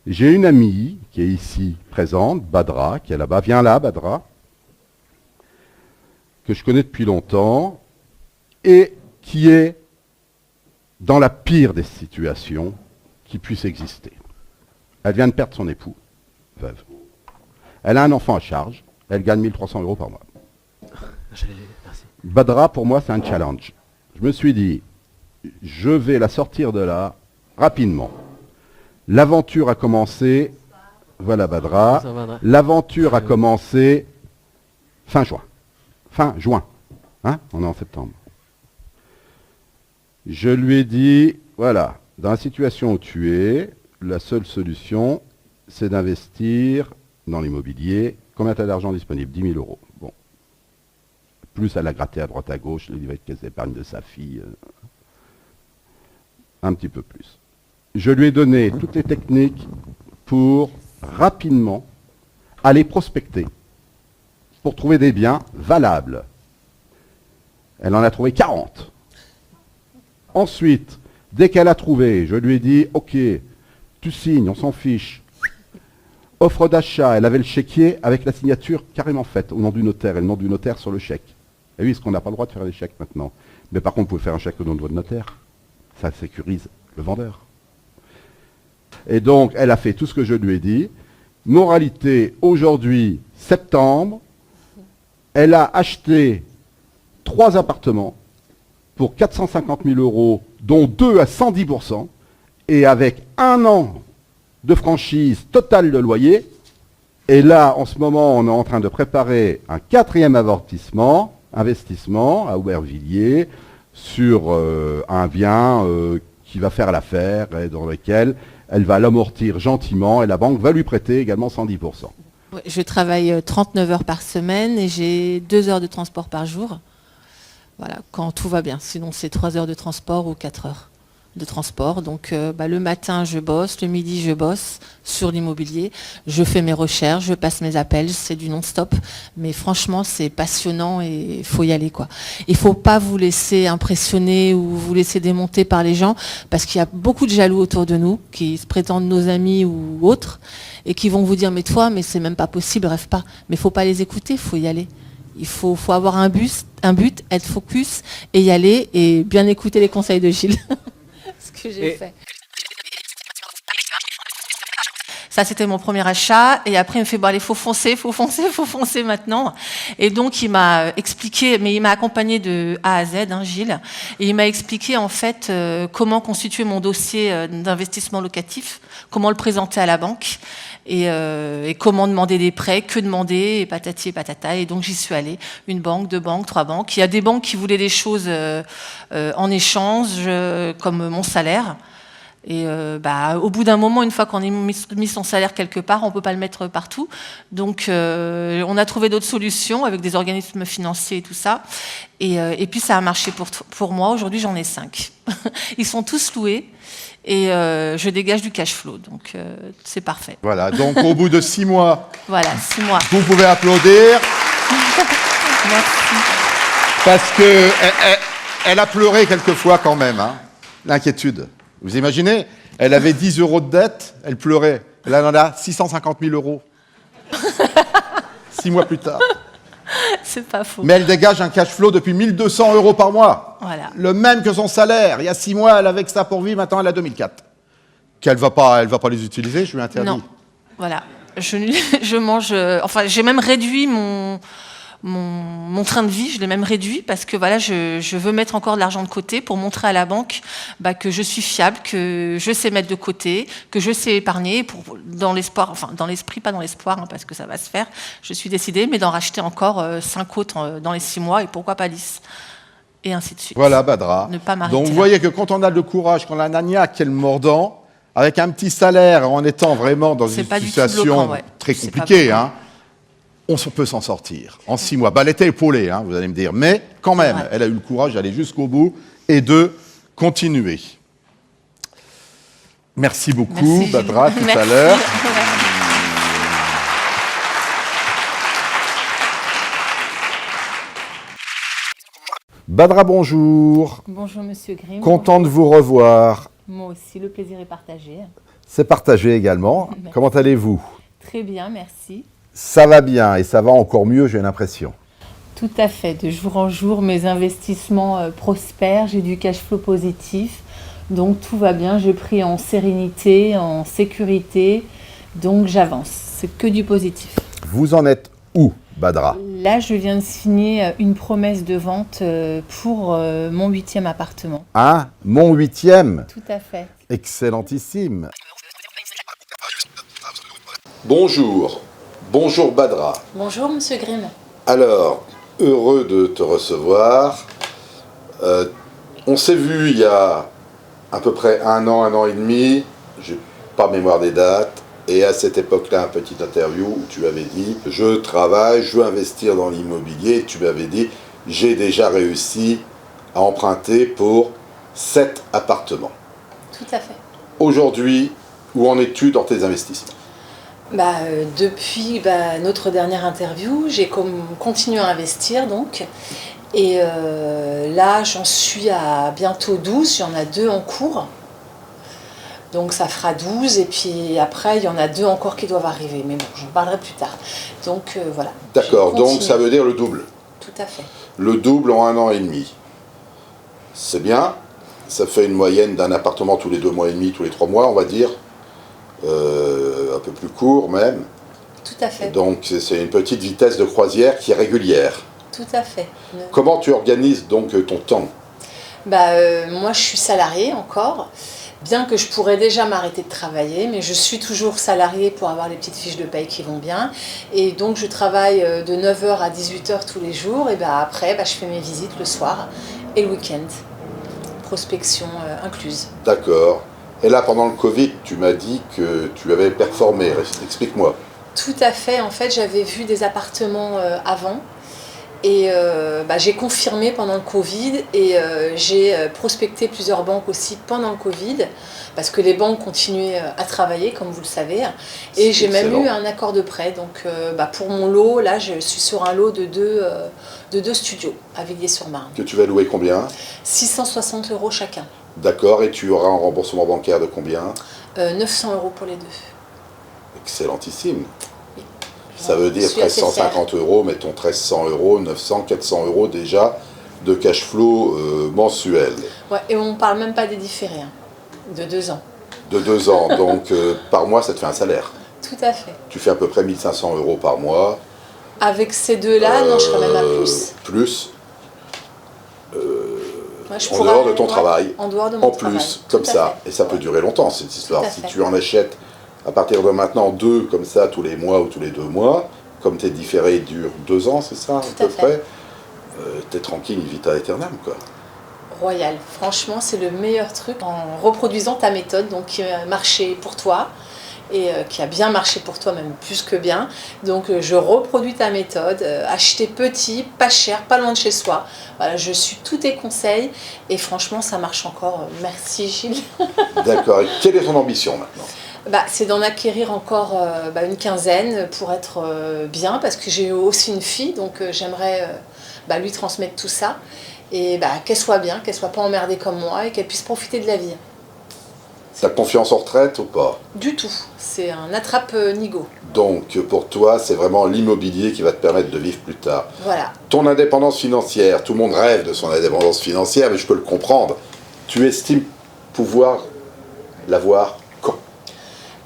J'ai une amie qui est ici présente, Badra, qui est là-bas. Viens là, Badra, que je connais depuis longtemps et qui est dans la pire des situations qui puisse exister. Elle vient de perdre son époux, veuve. Elle a un enfant à charge. Elle gagne 1 300 € par mois. Merci. Badra, pour moi, c'est un challenge. Je me suis dit, je vais la sortir de là rapidement. L'aventure a commencé, voilà Badra, l'aventure a commencé fin juin. Fin juin. Hein? On est en septembre. Je lui ai dit, voilà, dans la situation où tu es, la seule solution, c'est d'investir dans l'immobilier. Combien tu as d'argent disponible? 10 000 €. Bon. Plus elle a gratté à droite à gauche, les caisses d'épargne de sa fille. Un petit peu plus. Je lui ai donné toutes les techniques pour rapidement aller prospecter, pour trouver des biens valables. Elle en a trouvé 40. Ensuite, dès qu'elle a trouvé, je lui ai dit, ok, tu signes, on s'en fiche. Offre d'achat, elle avait le chéquier avec la signature carrément faite au nom du notaire, et le nom du notaire sur le chèque. Et oui, parce qu'on n'a pas le droit de faire des chèques maintenant. Mais par contre, vous pouvez faire un chèque au nom de votre notaire. Ça sécurise le vendeur. Et donc, elle a fait tout ce que je lui ai dit. Moralité, aujourd'hui, septembre, elle a acheté 3 appartements pour 450 000 €, dont 2 à 110%, et avec 1 an de franchise totale de loyer. Et là, en ce moment, on est en train de préparer un 4e investissement à Aubervilliers sur un bien qui va faire l'affaire et dans lequel elle va l'amortir gentiment et la banque va lui prêter également 110%. Je travaille 39 heures par semaine et j'ai 2 heures de transport par jour. Voilà, quand tout va bien. Sinon, c'est 3 heures de transport ou 4 heures de transport. Donc, le matin, je bosse. Le midi, je bosse sur l'immobilier. Je fais mes recherches, je passe mes appels. C'est du non-stop. Mais franchement, c'est passionnant et il faut y aller, quoi. Il ne faut pas vous laisser impressionner ou vous laisser démonter par les gens parce qu'il y a beaucoup de jaloux autour de nous qui se prétendent nos amis ou autres et qui vont vous dire « mais toi, mais c'est même pas possible, rêve pas ». Mais il ne faut pas les écouter, il faut y aller. Il faut avoir un but, être focus et y aller et bien écouter les conseils de Gilles. Ce que j'ai fait. Ça, c'était mon premier achat. Et après, il me fait, bon, allez, faut foncer maintenant. Et donc, il m'a expliqué, mais il m'a accompagné de A à Z, hein, Gilles. Et il m'a expliqué, en fait, comment constituer mon dossier d'investissement locatif, comment le présenter à la banque. Et comment demander des prêts, que demander, et patati et patata. Et donc, j'y suis allée. 1 banque, 2 banques, 3 banques. Il y a des banques qui voulaient des choses en échange, comme mon salaire. Et au bout d'un moment, une fois qu'on a mis son salaire quelque part, on ne peut pas le mettre partout. Donc, on a trouvé d'autres solutions avec des organismes financiers et tout ça. Et puis, ça a marché pour moi. Aujourd'hui, j'en ai 5. Ils sont tous loués. Et je dégage du cash flow, donc c'est parfait. Voilà, donc au bout de 6 mois, voilà, 6 mois. Vous pouvez applaudir. Merci. Parce qu'elle a pleuré quelquefois quand même, hein, l'inquiétude. Vous imaginez? Elle avait 10 € de dette, elle pleurait. Là, elle en a 650 000 €. 6 mois plus tard. C'est pas faux. Mais elle dégage un cash flow depuis 1 200 € par mois. Voilà. Le même que son salaire. Il y a 6 mois, elle avait que ça pour vivre, maintenant elle a 2004. Elle va pas les utiliser, je lui interdis. Non, voilà. Je mange... enfin, j'ai même réduit mon train de vie, je l'ai même réduit parce que voilà, je veux mettre encore de l'argent de côté pour montrer à la banque que je suis fiable, que je sais mettre de côté, que je sais épargner dans l'espoir, enfin dans l'esprit, pas dans l'espoir, hein, parce que ça va se faire. Je suis décidée, mais d'en racheter encore 5 autres dans les 6 mois et pourquoi pas 10. Et ainsi de suite. Voilà, Badra. Ne pas m'arrêter. Donc vous voyez que quand on a le courage, quand on a un agnac qui est le mordant, avec un petit salaire, en étant vraiment dans une situation très compliquée, hein, on peut s'en sortir en 6 mois. Elle était épaulée, hein, vous allez me dire. Mais quand même, elle a eu le courage d'aller jusqu'au bout et de continuer. Merci beaucoup, Badra, tout à l'heure. Badra, bonjour. Bonjour, Monsieur Grimm. Content de vous revoir. Moi aussi, le plaisir est partagé. C'est partagé également. Merci. Comment allez-vous? Très bien, merci. Ça va bien et ça va encore mieux, j'ai l'impression. Tout à fait. De jour en jour, mes investissements prospèrent, j'ai du cash flow positif. Donc tout va bien, j'ai pris en sérénité, en sécurité. Donc j'avance. C'est que du positif. Vous en êtes où, Badra? Là, je viens de signer une promesse de vente pour mon 8e appartement. Hein? Mon 8e? Tout à fait. Excellentissime. Bonjour. Bonjour Badra. Bonjour, Monsieur Grimm. Alors, heureux de te recevoir. On s'est vu il y a à peu près un an et demi. J'ai pas mémoire des dates. Et à cette époque-là, un petit interview où tu avais dit « Je travaille, je veux investir dans l'immobilier ». Et tu m'avais dit « J'ai déjà réussi à emprunter pour 7 appartements ». Tout à fait. Aujourd'hui, où en es-tu dans tes investissements? Depuis notre dernière interview, j'ai continué à investir donc. Et là, j'en suis à bientôt 12, il y en a 2 en cours. Donc ça fera 12 et puis après il y en a 2 encore qui doivent arriver. Mais bon, j'en parlerai plus tard. Donc voilà. D'accord, donc ça veut dire le double. Tout à fait. Le double en 1 an et demi. C'est bien. Ça fait une moyenne d'un appartement tous les 2 mois et demi, tous les 3 mois, on va dire. Un peu plus court même. Tout à fait. Donc c'est une petite vitesse de croisière qui est régulière. Tout à fait. Comment tu organises donc ton temps? Moi je suis salariée encore. Bien que je pourrais déjà m'arrêter de travailler, mais je suis toujours salariée pour avoir les petites fiches de paye qui vont bien. Et donc je travaille de 9h à 18h tous les jours. Et après, je fais mes visites le soir et le week-end. Prospection incluse. D'accord. Et là, pendant le Covid, tu m'as dit que tu avais performé. Explique-moi. Tout à fait. En fait, j'avais vu des appartements avant. Et j'ai confirmé pendant le Covid et j'ai prospecté plusieurs banques aussi pendant le Covid parce que les banques continuaient à travailler comme vous le savez et j'ai même eu un accord de prêt. Donc pour mon lot, là je suis sur un lot de deux studios à Villiers-sur-Marne. Que tu vas louer combien? 660 € chacun. D'accord, et tu auras un remboursement bancaire de combien? 900 € pour les 2. Excellentissime. Ça veut dire 1350 €, mettons 1300 €, 900, 400 € déjà de cash flow mensuel. Ouais, et on ne parle même pas des différés, de 2 ans. De 2 ans, donc par mois ça te fait un salaire. Tout à fait. Tu fais à peu près 1500 € par mois. Avec ces deux-là, non, je serais même à plus. Plus. En dehors de ton travail. En dehors de mon travail. En plus, comme ça. Et ça peut durer longtemps cette histoire. Si tu en achètes à partir de maintenant 2 comme ça tous les mois ou tous les 2 mois, comme tes différés durent 2 ans, c'est ça à peu près, t'es tranquille vita aeternam quoi. Royal, franchement c'est le meilleur truc en reproduisant ta méthode donc qui a marché pour toi et qui a bien marché pour toi même plus que bien. Donc je reproduis ta méthode, acheter petit, pas cher, pas loin de chez soi. Voilà, je suis tous tes conseils et franchement ça marche encore. Merci Gilles. D'accord, et quelle est ton ambition maintenant? C'est d'en acquérir encore une quinzaine pour être bien, parce que j'ai aussi une fille, donc j'aimerais lui transmettre tout ça, et qu'elle soit bien, qu'elle soit pas emmerdée comme moi, et qu'elle puisse profiter de la vie. T'as confiance en retraite ou pas? Du tout, c'est un attrape-nigo. Donc pour toi, c'est vraiment l'immobilier qui va te permettre de vivre plus tard. Voilà. Ton indépendance financière, tout le monde rêve de son indépendance financière, mais je peux le comprendre. Tu estimes pouvoir l'avoir quand?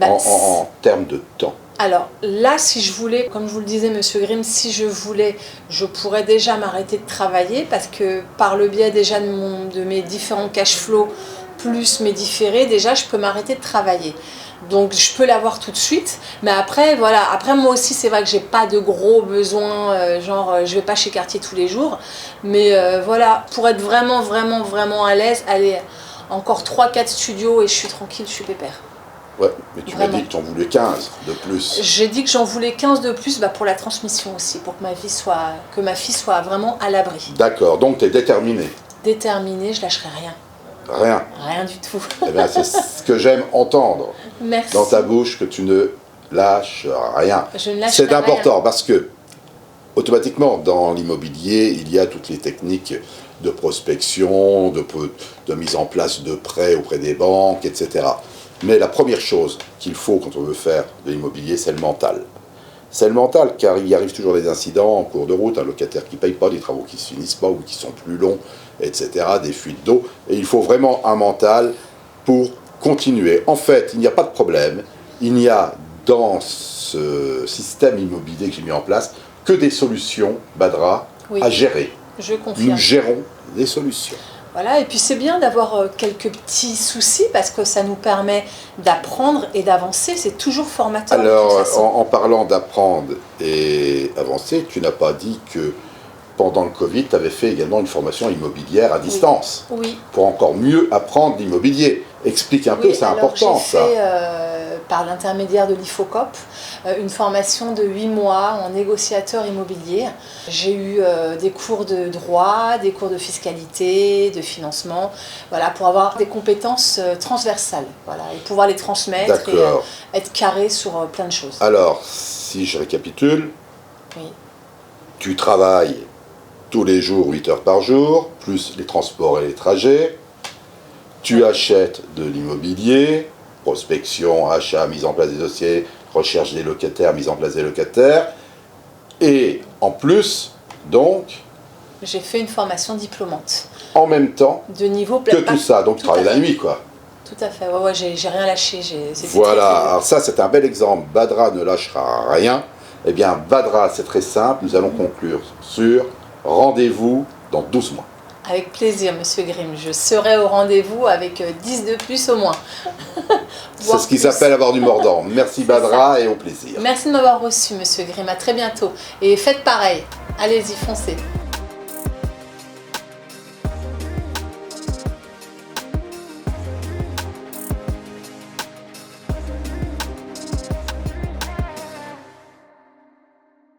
En termes de temps. Alors là, si je voulais, comme je vous le disais, Monsieur Grimm, si je voulais, je pourrais déjà m'arrêter de travailler parce que par le biais déjà de mes différents cash flows plus mes différés, déjà je peux m'arrêter de travailler. Donc je peux l'avoir tout de suite, mais après voilà, après moi aussi c'est vrai que j'ai pas de gros besoins, je vais pas chez Cartier tous les jours, mais voilà, pour être vraiment à l'aise, allez, encore 3-4 studios et je suis tranquille, je suis pépère. Ouais, mais tu m'as dit que tu en voulais 15 de plus. J'ai dit que j'en voulais 15 de plus pour la transmission aussi, pour que ma fille soit vraiment à l'abri. D'accord, donc tu es déterminée. Déterminée, je lâcherai rien. Rien. Rien du tout. Eh bien, c'est ce que j'aime entendre. Merci. Dans ta bouche, que tu ne lâches rien. Je ne lâche C'est important rien. parce que, automatiquement, dans l'immobilier, il y a toutes les techniques de prospection, de mise en place de prêts auprès des banques, etc. Mais la première chose qu'il faut quand on veut faire de l'immobilier, c'est le mental. C'est le mental, car il arrive toujours des incidents en cours de route, un locataire qui ne paye pas, des travaux qui ne se finissent pas ou qui sont plus longs, etc., des fuites d'eau. Et il faut vraiment un mental pour continuer. En fait, il n'y a pas de problème. Il n'y a dans ce système immobilier que j'ai mis en place que des solutions, Badra, à gérer. Je confirme. Nous gérons des solutions. Voilà, et puis c'est bien d'avoir quelques petits soucis parce que ça nous permet d'apprendre et d'avancer. C'est toujours formateur. Alors, en parlant d'apprendre et avancer, tu n'as pas dit que pendant le Covid, tu avais fait également une formation immobilière à distance. Oui. Pour encore mieux apprendre l'immobilier. Explique un peu, c'est important ça. J'ai fait, par l'intermédiaire de l'IFOCOP, une formation de 8 mois en négociateur immobilier. J'ai eu des cours de droit, des cours de fiscalité, de financement, voilà, pour avoir des compétences transversales, voilà, et pouvoir les transmettre et être carré sur plein de choses. Alors, si je récapitule, oui. Tu travailles tous les jours 8 heures par jour, plus les transports et les trajets. Tu achètes de l'immobilier, prospection, achat, mise en place des dossiers, recherche des locataires, mise en place des locataires. Et en plus, donc... J'ai fait une formation diplômante. En même temps de niveau que tout ça. Donc tu travailles la nuit, quoi. Tout à fait. Ouais, j'ai rien lâché. Voilà. Alors ça, c'est un bel exemple. Badra ne lâchera rien. Eh bien, Badra, c'est très simple. Nous allons conclure sur rendez-vous dans 12 mois. Avec plaisir, Monsieur Grimm. Je serai au rendez-vous avec 10 de plus au moins. C'est ce qui s'appelle avoir du mordant. Merci Badra et au plaisir. Merci de m'avoir reçu, Monsieur Grimm. À très bientôt. Et faites pareil. Allez-y, foncez.